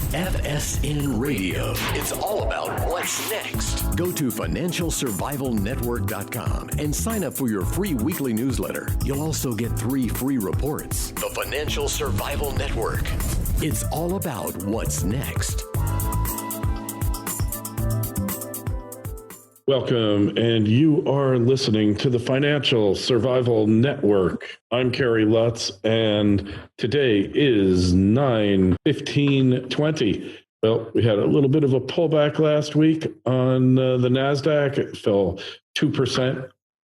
FSN Radio. It's all about what's next. Go to financialsurvivalnetwork.com and sign up for your free weekly newsletter. You'll also get 3 free reports. The Financial Survival Network. It's all about what's next. Welcome, and you are listening to the Financial Survival Network. I'm Kerry Lutz, and today is 9/15/20. Well, we had a little bit of a pullback last week on the NASDAQ. It fell 2%.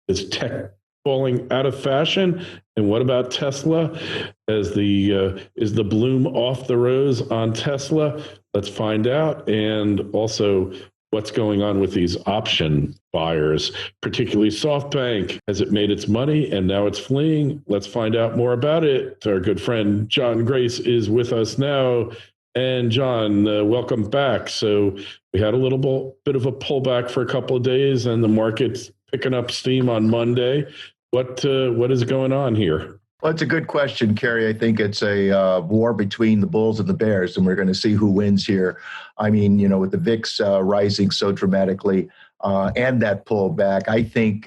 Is tech falling out of fashion? And what about Tesla? Is the bloom off the rose on Tesla? Let's find out. And also, what's going on with these option buyers, particularly SoftBank? Has it made its money and now it's fleeing? Let's find out more about it. Our good friend John Grace is with us now. And John, welcome back. So we had a little bit of a pullback for a couple of days and the market's picking up steam on Monday. What is going on here? Well, it's a good question, Kerry. I think it's a war between the bulls and the bears, and we're going to see who wins here. I mean, with the VIX rising so dramatically and that pullback, I think,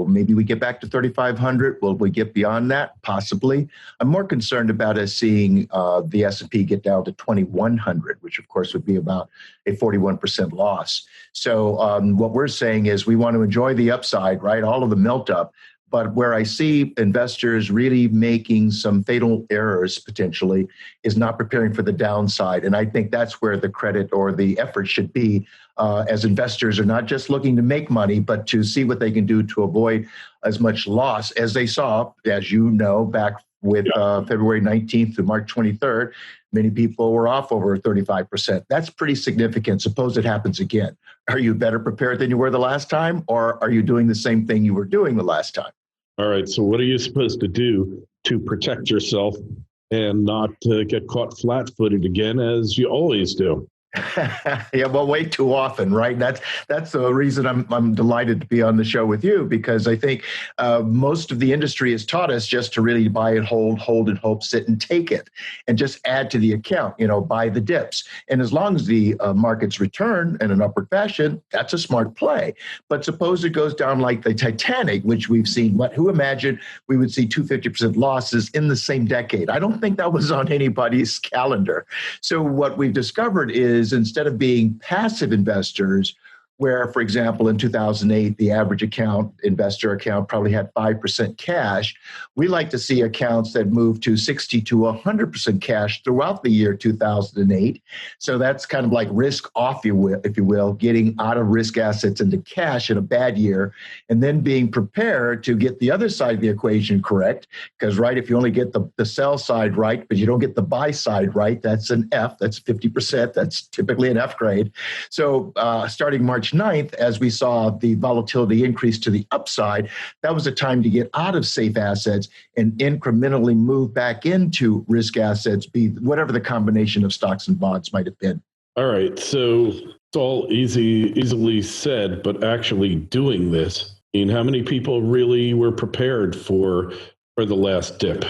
maybe we get back to 3,500. Will we get beyond that? Possibly. I'm more concerned about us seeing the S&P get down to 2,100, which, of course, would be about a 41% loss. So what we're saying is we want to enjoy the upside, right? All of the melt up. But where I see investors really making some fatal errors potentially is not preparing for the downside. And I think that's where the credit or the effort should be as investors are not just looking to make money, but to see what they can do to avoid as much loss as they saw, as you know, back with February 19th to March 23rd. Many people were off over 35%. That's pretty significant. Suppose it happens again. Are you better prepared than you were the last time, or are you doing the same thing you were doing the last time? All right. So what are you supposed to do to protect yourself and not get caught flat-footed again, as you always do? Yeah, well, way too often, right? That's the reason I'm delighted to be on the show with you, because I think most of the industry has taught us just to really buy and hold and hope, sit and take it, and just add to the account, buy the dips. And as long as the markets return in an upward fashion, that's a smart play. But suppose it goes down like the Titanic, which we've seen. Who imagined we would see 250% losses in the same decade? I don't think that was on anybody's calendar. So what we've discovered is, instead of being passive investors, where, for example, in 2008, the average investor account probably had 5% cash, we like to see accounts that move to 60 to 100% cash throughout the year 2008. So that's kind of like risk off, if you will, getting out of risk assets into cash in a bad year, and then being prepared to get the other side of the equation correct. Because, right, if you only get the sell side right, but you don't get the buy side right, that's an F, that's 50%, that's typically an F grade. So starting March 9th, as we saw the volatility increase to the upside, that was a time to get out of safe assets and incrementally move back into risk assets, be whatever the combination of stocks and bonds might have been. All right. So it's all easily said, but actually doing this, how many people really were prepared for the last dip?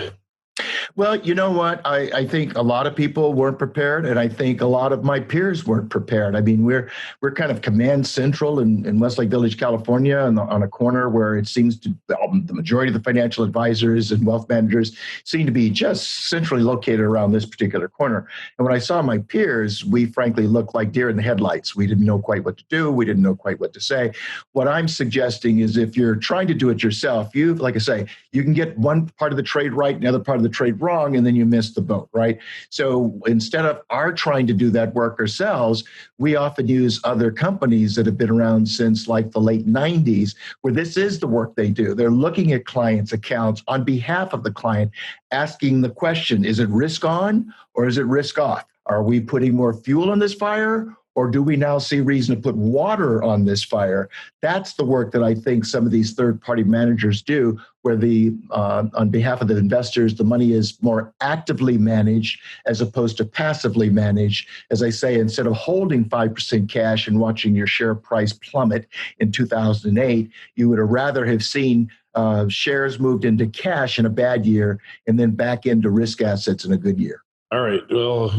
Well, you know what? I think a lot of people weren't prepared, and I think a lot of my peers weren't prepared. I mean, we're kind of command central in Westlake Village, California, on a corner where it seems to the majority of the financial advisors and wealth managers seem to be just centrally located around this particular corner. And when I saw my peers, we frankly looked like deer in the headlights. We didn't know quite what to do. We didn't know quite what to say. What I'm suggesting is, if you're trying to do it yourself, like I say, you can get one part of the trade right and the other part of the trade wrong, and then you miss the boat, right? So instead of our trying to do that work ourselves, we often use other companies that have been around since like the late 90s, where this is the work they do. They're looking at clients' accounts on behalf of the client, asking the question, is it risk on or is it risk off? Are we putting more fuel on this fire, or do we now see reason to put water on this fire? That's the work that I think some of these third-party managers do, where on behalf of the investors, the money is more actively managed as opposed to passively managed. As I say, instead of holding 5% cash and watching your share price plummet in 2008, you would have rather have seen shares moved into cash in a bad year and then back into risk assets in a good year. All right. Well,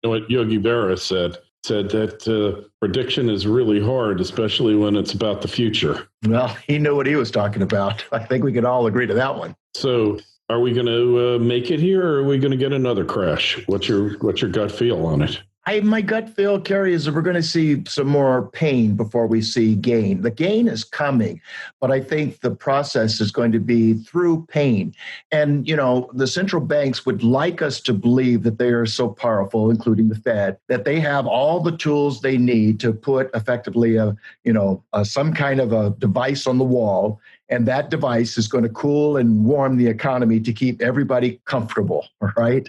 know what Yogi Berra said that prediction is really hard, especially when it's about the future. Well, he knew what he was talking about. I think we can all agree to that one. So are we going to make it here, or are we going to get another crash? What's your gut feel on it? My gut feel, Kerry, is that we're going to see some more pain before we see gain. The gain is coming, but I think the process is going to be through pain. And, the central banks would like us to believe that they are so powerful, including the Fed, that they have all the tools they need to put effectively some kind of a device on the wall. And that device is going to cool and warm the economy to keep everybody comfortable, right?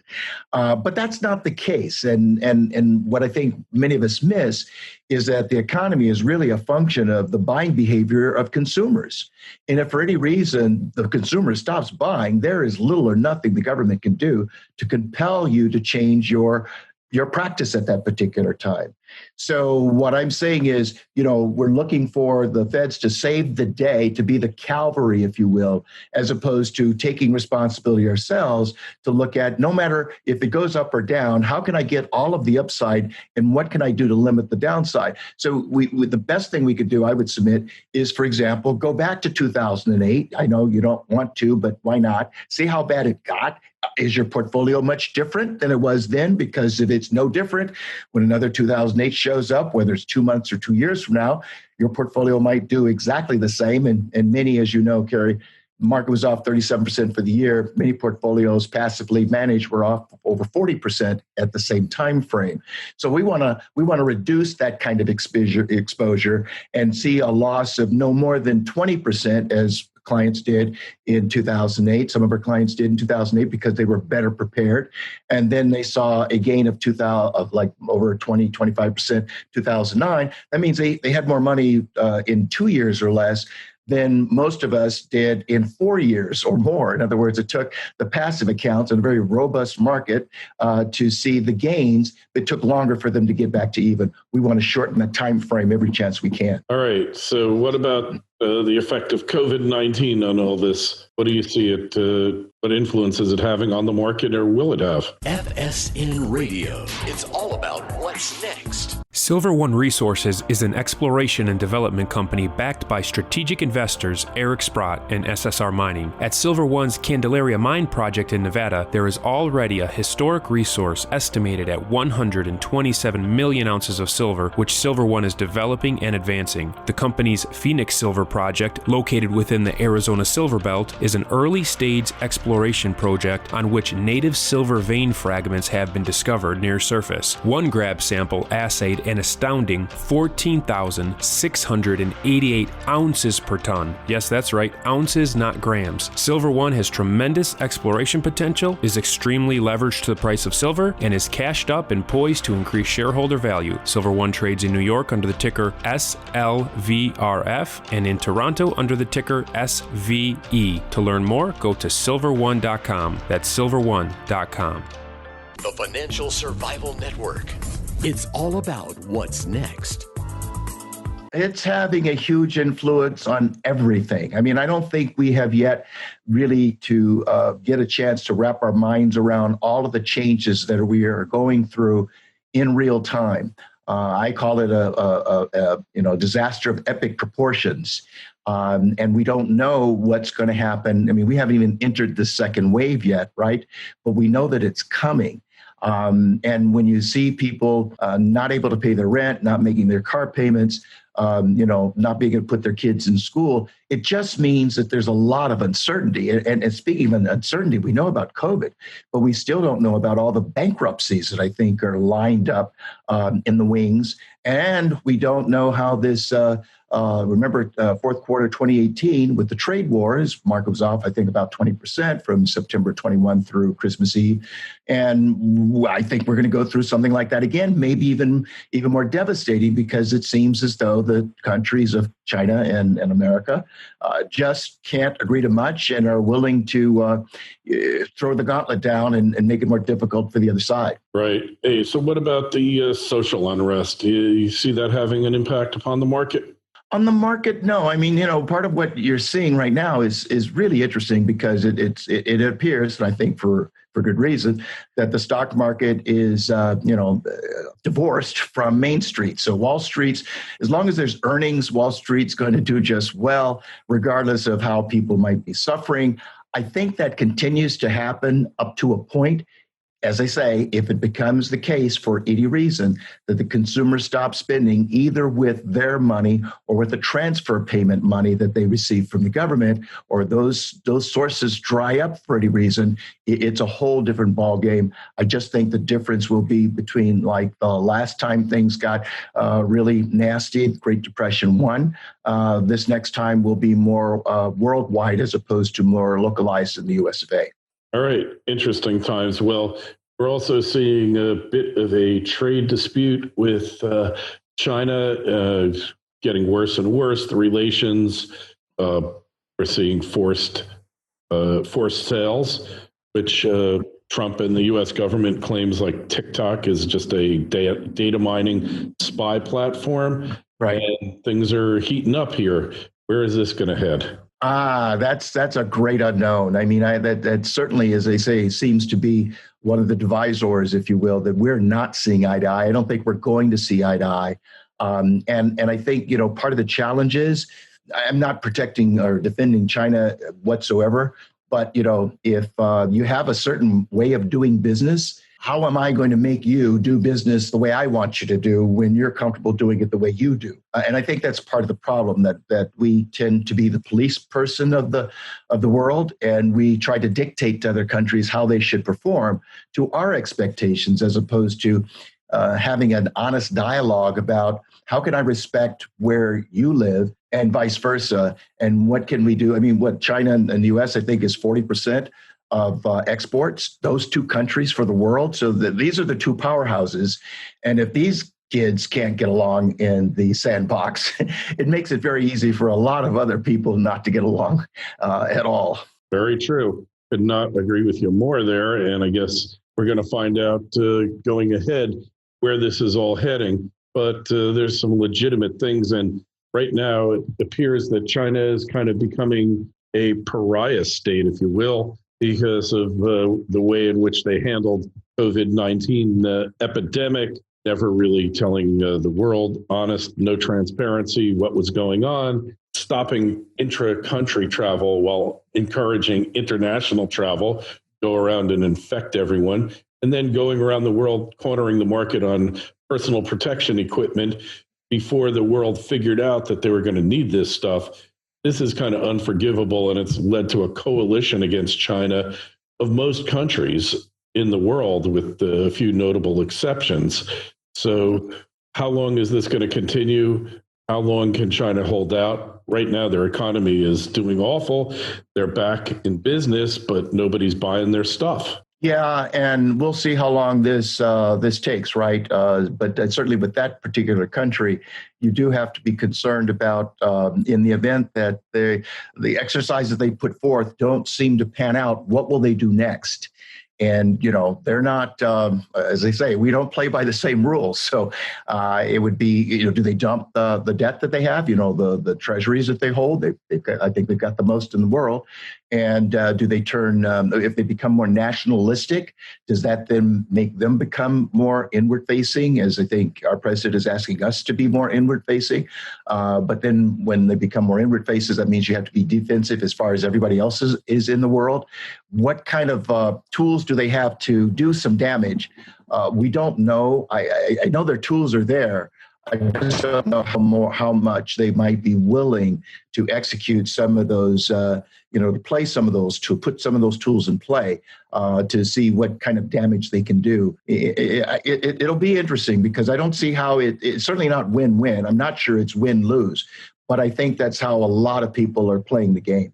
But that's not the case. And what I think many of us miss is that the economy is really a function of the buying behavior of consumers. And if for any reason the consumer stops buying, there is little or nothing the government can do to compel you to change your practice at that particular time. So what I'm saying is, we're looking for the feds to save the day, to be the cavalry, if you will, as opposed to taking responsibility ourselves to look at, no matter if it goes up or down, how can I get all of the upside and what can I do to limit the downside? So the best thing we could do, I would submit, is, for example, go back to 2008. I know you don't want to, but why not? See how bad it got. Is your portfolio much different than it was then? Because if it's no different, when another 2008 shows up, whether it's 2 months or 2 years from now, your portfolio might do exactly the same. And many, as you know, Kerry, the market was off 37% for the year. Many portfolios passively managed were off over 40% at the same time frame. So we want to reduce that kind of exposure and see a loss of no more than 20%, as clients did in 2008. Some of our clients did in 2008 because they were better prepared. And then they saw a gain of over 20, 25%, 2009. That means they had more money in 2 years or less than most of us did in 4 years or more. In other words, it took the passive accounts in a very robust market to see the gains. It took longer for them to get back to even. We want to shorten that time frame every chance we can. All right. So what about the effect of COVID-19 on all this? What do you see it? What influence is it having on the market, or will it have? FSN Radio. It's all about what's next. Silver One Resources is an exploration and development company backed by strategic investors Eric Sprott and SSR Mining. At Silver One's Candelaria Mine project in Nevada, there is already a historic resource estimated at 127 million ounces of silver, which Silver One is developing and advancing. The company's Phoenix Silver project, located within the Arizona Silver Belt, is an early-stage exploration project on which native silver vein fragments have been discovered near surface. One grab sample assayed an astounding 14,688 ounces per ton. Yes, that's right, ounces, not grams. Silver One has tremendous exploration potential, is extremely leveraged to the price of silver, and is cashed up and poised to increase shareholder value. Silver One trades in New York under the ticker SLVRF and in Toronto under the ticker SVE. To learn more, go to silverone.com. That's silverone.com. The Financial Survival Network. It's all about what's next. It's having a huge influence on everything. I mean, I don't think we have yet really to get a chance to wrap our minds around all of the changes that we are going through in real time. I call it a disaster of epic proportions. And we don't know what's going to happen. I mean, we haven't even entered the second wave yet, right? But we know that it's coming. And when you see people not able to pay their rent, not making their car payments, not being able to put their kids in school, it just means that there's a lot of uncertainty. And speaking of uncertainty, we know about COVID, but we still don't know about all the bankruptcies that I think are lined up in the wings. And we don't know how this, remember fourth quarter 2018 with the trade wars, market was off, I think, about 20% from September 21 through Christmas Eve. And I think we're going to go through something like that again, maybe even more devastating, because it seems as though the countries of China and America just can't agree to much and are willing to throw the gauntlet down and make it more difficult for the other side. Right. Hey, so what about the social unrest? Do you see that having an impact upon the market? On the market, no. I mean, part of what you're seeing right now is really interesting because it appears, and I think for good reason, that the stock market is divorced from Main Street. So Wall Street's, as long as there's earnings, Wall Street's going to do just well, regardless of how people might be suffering. I think that continues to happen up to a point. As I say, if it becomes the case for any reason that the consumer stops spending either with their money or with the transfer payment money that they receive from the government, or those sources dry up for any reason, it's a whole different ballgame. I just think the difference will be between like the last time things got really nasty, Great Depression 1. This next time will be more worldwide as opposed to more localized in the US of A. All right, interesting times. Well, we're also seeing a bit of a trade dispute with China getting worse and worse. The relations, we're seeing forced sales, which Trump and the U.S. government claims like TikTok is just a data mining spy platform. Right. And things are heating up here. Where is this going to head? That's a great unknown. I mean, that certainly, as they say, seems to be one of the divisors, if you will, that we're not seeing eye to eye. I don't think we're going to see eye to eye. And I think, part of the challenge is, I'm not protecting or defending China whatsoever, but, if you have a certain way of doing business, how am I going to make you do business the way I want you to do when you're comfortable doing it the way you do? And I think that's part of the problem, that we tend to be the police person of the world, and we try to dictate to other countries how they should perform to our expectations, as opposed to having an honest dialogue about how can I respect where you live and vice versa, and what can we do? I mean, what China and the U.S. I think is 40% of exports, those two countries for the world. So these are the two powerhouses. And if these kids can't get along in the sandbox, it makes it very easy for a lot of other people not to get along at all. Very true. Could not agree with you more there. And I guess we're going to find out going ahead where this is all heading. But there's some legitimate things. And right now, it appears that China is kind of becoming a pariah state, if you will, because of the way in which they handled COVID-19 epidemic, never really telling the world honest, no transparency, what was going on, stopping intra-country travel while encouraging international travel, go around and infect everyone, and then going around the world cornering the market on personal protection equipment before the world figured out that they were going to need this stuff. This is kind of unforgivable, and it's led to a coalition against China of most countries in the world, with a few notable exceptions. So how long is this going to continue? How long can China hold out? Right now, their economy is doing awful. They're back in business, but nobody's buying their stuff. Yeah, and we'll see how long this takes, right? But certainly with that particular country, you do have to be concerned about in the event that the exercises they put forth don't seem to pan out, what will they do next? And, they're not, as they say, we don't play by the same rules. So it would be, do they dump the debt that they have, the treasuries that they hold? I think they've got the most in the world. And do they turn, if they become more nationalistic, does that then make them become more inward facing, as I think our president is asking us to be more inward facing? But then when they become more inward faces, that means you have to be defensive as far as everybody else is in the world. What kind of tools do they have to do some damage? We don't know. I know their tools are there. I just don't know how much they might be willing to execute some of those, to play some of those, to put some of those tools in play to see what kind of damage they can do. It'll be interesting, because I don't see how it's certainly not win-win. I'm not sure it's win-lose, but I think that's how a lot of people are playing the game.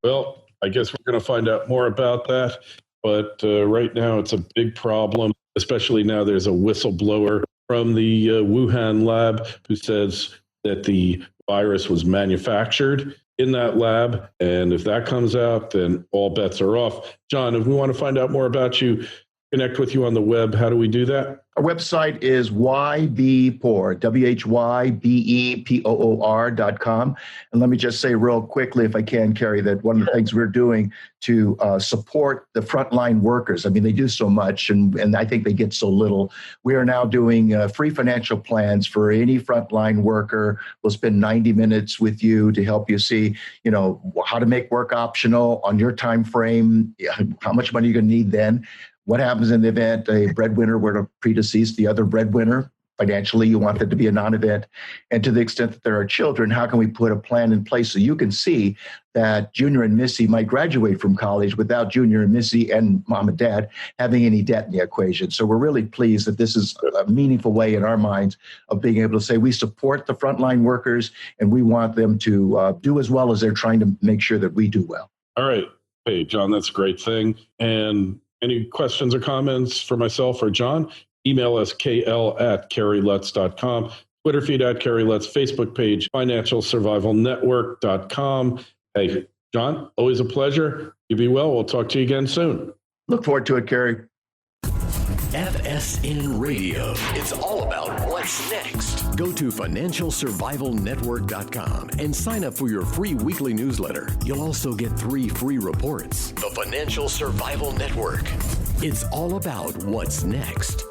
Well, I guess we're going to find out more about that. But right now, it's a big problem, especially now there's a whistleblower from the Wuhan lab who says that the virus was manufactured in that lab. And if that comes out, then all bets are off. John, if we want to find out more about you, connect with you on the web, how do we do that? Our website is whybepoor, WHYBEPOOR.com. And let me just say real quickly, if I can, Kerry, that one of the things we're doing to support the frontline workers, I mean, they do so much, and I think they get so little. We are now doing free financial plans for any frontline worker. We'll spend 90 minutes with you to help you see, how to make work optional on your time frame, how much money you're going to need then. What happens in the event a breadwinner were to predecease the other breadwinner? Financially, you want that to be a non-event. And to the extent that there are children, how can we put a plan in place so you can see that Junior and Missy might graduate from college without Junior and Missy and mom and dad having any debt in the equation? So we're really pleased that this is a meaningful way in our minds of being able to say we support the frontline workers and we want them to do as well as they're trying to make sure that we do well. All right. Hey, John, that's a great thing. And any questions or comments for myself or John? Email us kl@kerrylutz.com, Twitter feed @KerryLutz, Facebook page, financialsurvivalnetwork.com. Hey, John, always a pleasure. You be well. We'll talk to you again soon. Look forward to it, Kerry. FSN Radio. It's all about what's next. Go to financialsurvivalnetwork.com and sign up for your free weekly newsletter. You'll also get 3 free reports. The Financial Survival Network. It's all about what's next.